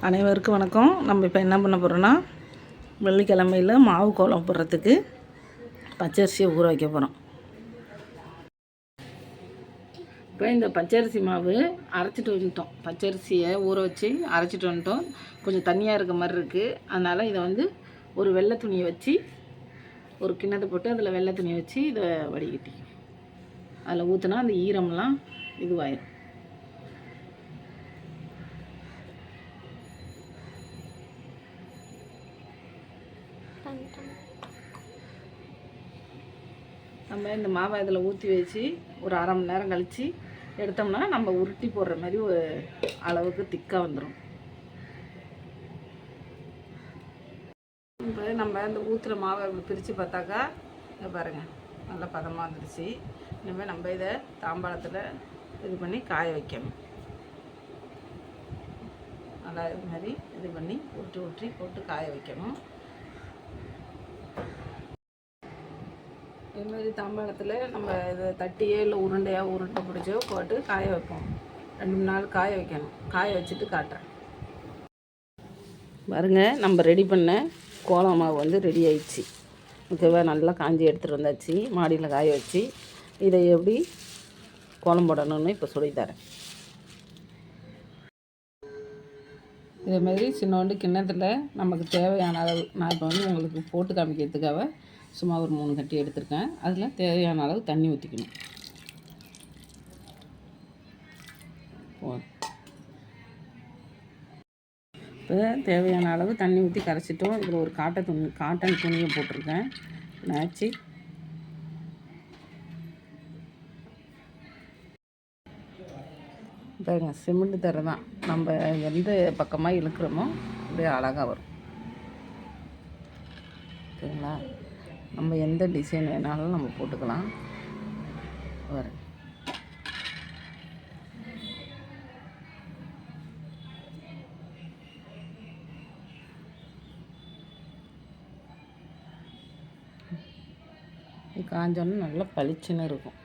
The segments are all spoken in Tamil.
அனைவருக்கும் வணக்கம். நம்ம இப்போ என்ன பண்ண போகிறோன்னா, வெள்ளிக்கிழமையில் மாவு கோலம் போடுறதுக்கு பச்சரிசியை ஊற வைக்க போகிறோம். இப்போ இந்த பச்சரிசி மாவு அரைச்சிட்டு வந்துட்டோம். பச்சரிசியை ஊற வச்சு அரைச்சிட்டு வந்துட்டோம். கொஞ்சம் தண்ணியாக இருக்க மாதிரி இருக்குது. அதனால் இதை ஒரு வெள்ளை துணியை வச்சு ஒரு கிண்ணத்தை போட்டு அதில் வெள்ளை துணியை வச்சு இதை வடிகட்டி அதில் ஊற்றினா அந்த ஈரம்லாம் இதுவாயிடும். நம்ம இந்த மாவை இதில் ஊற்றி வச்சு ஒரு அரை மணி நேரம் கழித்து எடுத்தோம்னா நம்ம உருட்டி போடுற மாதிரி ஒரு அளவுக்கு திக்காக வந்துடும். இப்போ நம்ம இந்த ஊற்றுற மாவை பிரித்து பார்த்தாக்கா இங்கே பாருங்கள், நல்ல பதமாக வந்துடுச்சு. இனிமேல் நம்ம இதை தாம்பாளத்தில் இது பண்ணி காய வைக்கணும். நல்லா இது மாதிரி இது பண்ணி உருட்டி போட்டு காய வைக்கணும். இதுமாதிரி தாம்பாளத்தில் நம்ம இதை தட்டியோ இல்லை உருண்டையாக உருண்டை பிடிச்சோ போட்டு காய வைப்போம். 2-3 நாள் காய வைக்கணும். காய வச்சுட்டு காட்டுறேன் பாருங்க. நம்ம ரெடி பண்ண கோலம் மாவு ரெடி ஆயிடுச்சு. ஓகேவா? நல்லா காஞ்சி எடுத்துகிட்டு வந்தாச்சு. மாடியில் காய வச்சு இதை எப்படி கோலம் போடணும்னு இப்போ சொல்லித்தரேன். இதேமாதிரி சின்னோண்டு கிண்ணத்தில் நமக்கு தேவையான அளவு, நான் இப்போ உங்களுக்கு போட்டு காமிக்கிறதுக்காக சும்மா ஒரு 3 கட்டி எடுத்திருக்கேன். அதில் தேவையான அளவு தண்ணி ஊற்றிக்கணும். இப்போ தேவையான அளவு தண்ணி ஊற்றி கரைச்சிட்டோம். இதில் ஒரு காட்டன் துணியை போட்டிருக்கேன். நாச்சு பாருங்க, சிமெண்ட் தர தான். நம்ம எந்த பக்கமாக இழுக்கிறோமோ அப்படியே அழகாக வரும். ஓகேங்களா? நம்ம எந்த டிசைன் வேணாலும் நம்ம போட்டுக்கலாம். வரும் காஞ்சோன்னு நல்லா பளிச்சுன்னு இருக்கும்.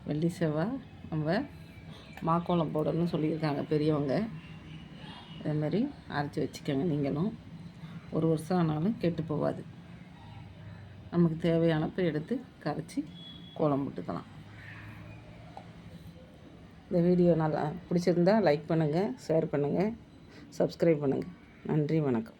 வெள்ளி செவ்வாய் நம்ம மாக்கோலம் போடணும்னு சொல்லியிருக்காங்க பெரியவங்க. அதேமாதிரி அரைச்சி வச்சுக்கோங்க. நீங்களும் ஒரு வருஷம் ஆனாலும் கெட்டு போகாது. நமக்கு தேவையானப்போ எடுத்து கரைச்சி கோலம் போட்டுக்கலாம். இந்த வீடியோ நல்லா பிடிச்சிருந்தா லைக் பண்ணுங்கள், ஷேர் பண்ணுங்கள், சப்ஸ்கிரைப் பண்ணுங்கள். நன்றி, வணக்கம்.